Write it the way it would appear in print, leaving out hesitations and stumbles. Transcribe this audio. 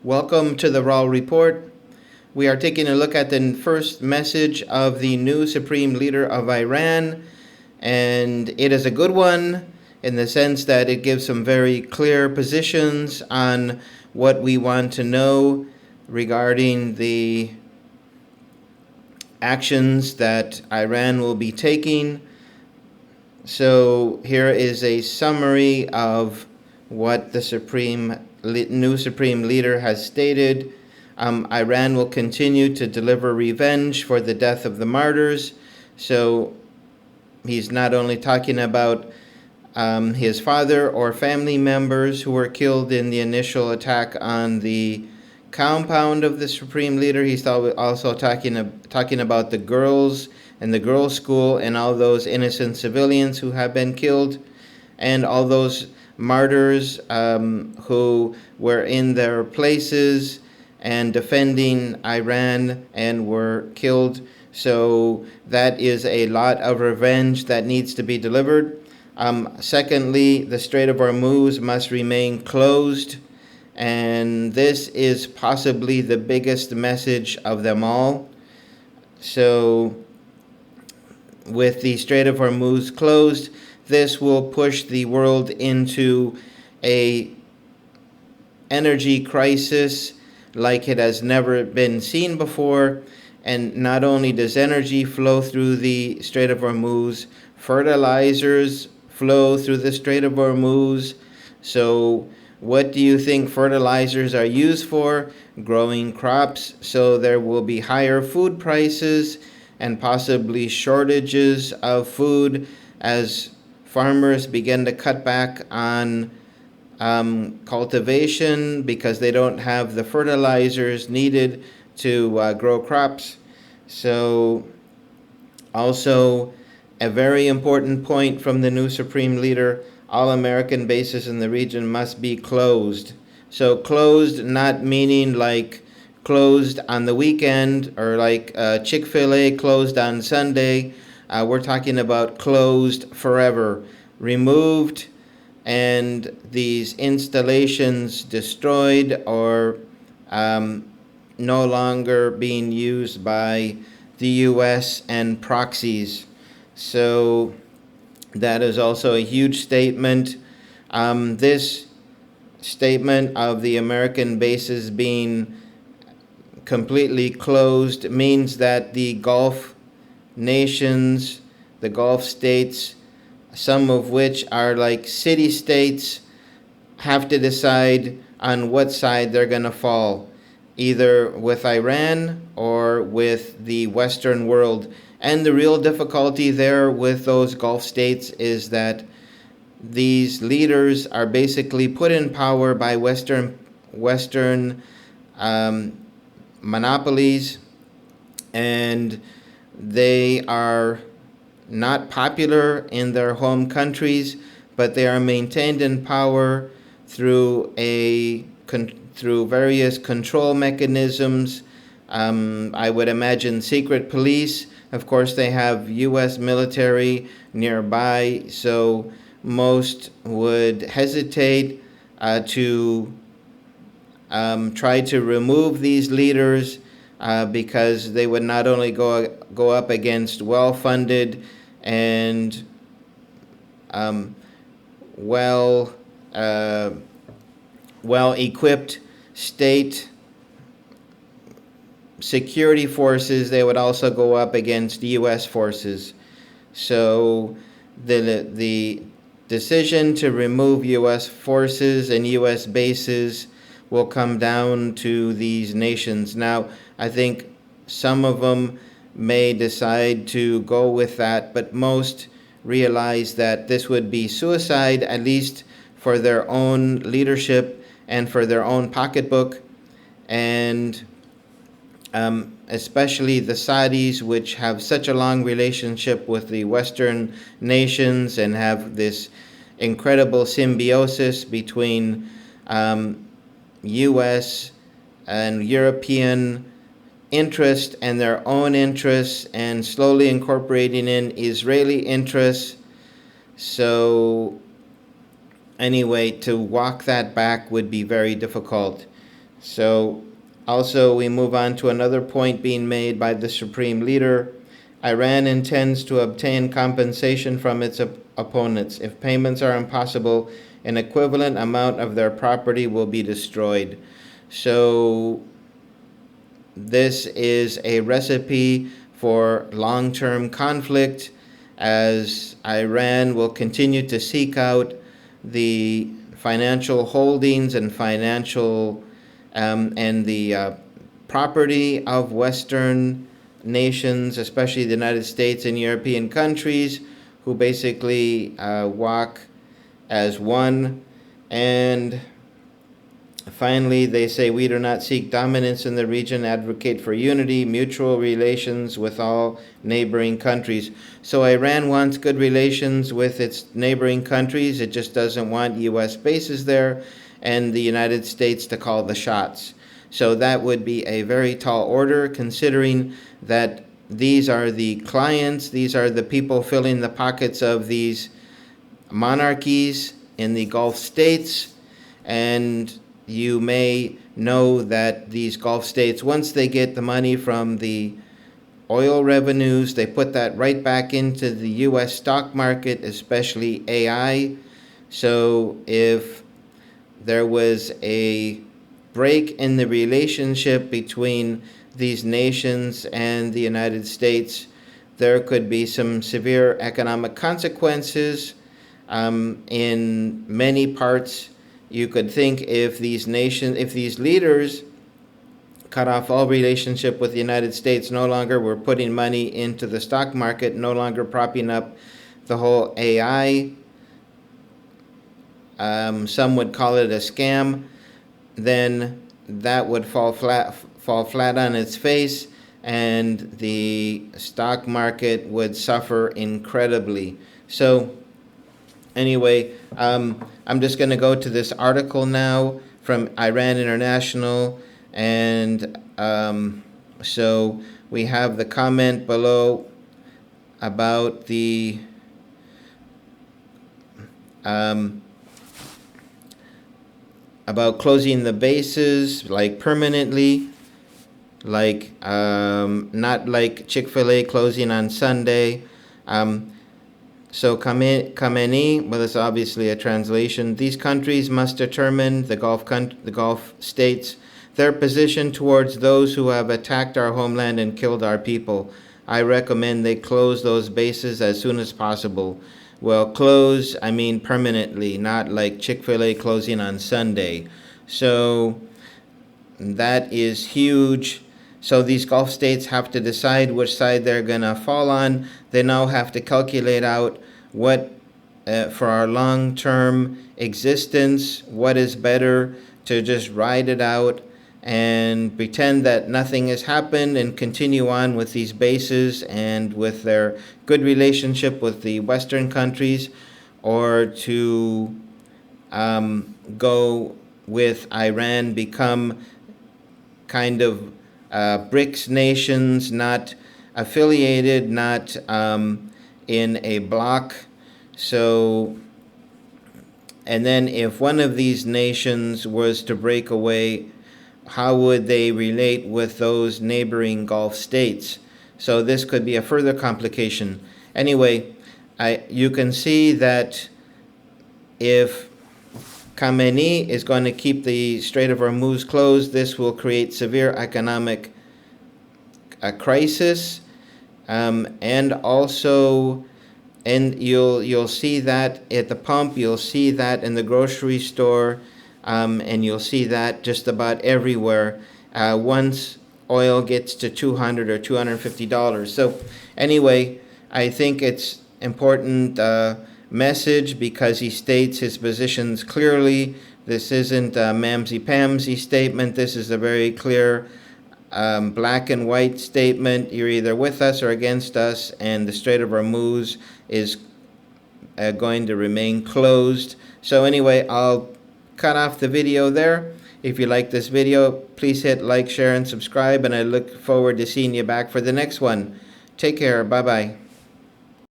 Welcome to the Rowell Report. We are taking a look at the first message of the new Supreme Leader of Iran, and it is a good one in the sense that it gives some very clear positions on what we want to know regarding the actions that Iran will be taking. So here is a summary of what the new Supreme Leader has stated. Iran will continue to deliver revenge for the death of the martyrs. So he's not only talking about his father or family members who were killed in the initial attack on the compound of the Supreme Leader. He's also talking about the girls and the girls' school and all those innocent civilians who have been killed, and all those martyrs who were in their places and defending Iran and were killed. So that is a lot of revenge that needs to be delivered. Secondly, the Strait of Hormuz must remain closed, and this is possibly the biggest message of them all. So with the Strait of Hormuz closed, this will push the world into a energy crisis like it has never been seen before. And not only does energy flow through the Strait of Hormuz, fertilizers flow through the Strait of Hormuz. So what do you think fertilizers are used for? Growing crops. So there will be higher food prices and possibly shortages of food as farmers begin to cut back on cultivation because they don't have the fertilizers needed to grow crops. So also a very important point from the new Supreme Leader: all American bases in the region must be closed. So closed, not meaning like closed on the weekend or like Chick-fil-A closed on Sunday. We're talking about closed forever, removed, and these installations destroyed or no longer being used by the U.S. and proxies. So that is also a huge statement. This statement of the American bases being completely closed means that the Gulf nations, the Gulf states, some of which are like city-states, have to decide on what side they're going to fall, either with Iran or with the Western world. And the real difficulty there with those Gulf states is that these leaders are basically put in power by Western monopolies, and they are not popular in their home countries, but they are maintained in power through through various control mechanisms. I would imagine secret police. Of course, they have U.S. military nearby, so most would hesitate to try to remove these leaders because they would not only go up against well-funded and well-equipped state security forces, they would also go up against U.S. forces. So the decision to remove U.S. forces and U.S. bases will come down to these nations. Now, I think some of them may decide to go with that, but most realize that this would be suicide, at least for their own leadership and for their own pocketbook. And especially the Saudis, which have such a long relationship with the Western nations and have this incredible symbiosis between U.S. and European interest and their own interests, and slowly incorporating in Israeli interests. So anyway, to walk that back would be very difficult. So also we move on to another point being made by the Supreme Leader. Iran intends to obtain compensation from its opponents. If payments are impossible, an equivalent amount of their property will be destroyed. So this is a recipe for long-term conflict, as Iran will continue to seek out the financial holdings and financial and the property of Western nations, especially the United States and European countries, who basically walk as one. And finally, they say, we do not seek dominance in the region, advocate for unity, mutual relations with all neighboring countries. So Iran wants good relations with its neighboring countries. It just doesn't want U.S. bases there and the United States to call the shots. So that would be a very tall order, considering that these are the clients, these are the people filling the pockets of these monarchies in the Gulf states. And you may know that these Gulf states, once they get the money from the oil revenues, they put that right back into the U.S. stock market, especially AI. So if there was a break in the relationship between these nations and the United States, there could be some severe economic consequences in many parts. You could think if these leaders cut off all relationship with the United States, no longer were putting money into the stock market, no longer propping up the whole AI, some would call it a scam, then that would fall flat on its face, and the stock market would suffer incredibly. So anyway, I'm just going to go to this article now from Iran International, and so we have the comment below about the about closing the bases, like permanently, like not like Chick-fil-A closing on Sunday. So Khamenei, well, it's obviously a translation. These countries must determine, the Gulf states, their position towards those who have attacked our homeland and killed our people. I recommend they close those bases as soon as possible. Well, close, I mean permanently, not like Chick-fil-A closing on Sunday. So that is huge. So these Gulf states have to decide which side they're going to fall on. They now have to calculate out what, for our long-term existence, what is better, to just ride it out and pretend that nothing has happened and continue on with these bases and with their good relationship with the Western countries, or to go with Iran, become kind of BRICS nations, not affiliated, not in a bloc. So, and then if one of these nations was to break away, how would they relate with those neighboring Gulf states? So this could be a further complication. Anyway, you can see that if Khamenei is going to keep the Strait of Hormuz closed, this will create severe economic crisis, and also, and you'll see that at the pump, you'll see that in the grocery store, and you'll see that just about everywhere once oil gets to $200 or $250. So anyway, I think it's important message, because he states his positions clearly. This isn't a mamsy-pamsy statement. This is a very clear black and white statement. You're either with us or against us, and the Strait of Hormuz is going to remain closed. So anyway, I'll cut off the video there. If you like this video, please hit like, share, and subscribe, and I look forward to seeing you back for the next one. Take care. Bye-bye.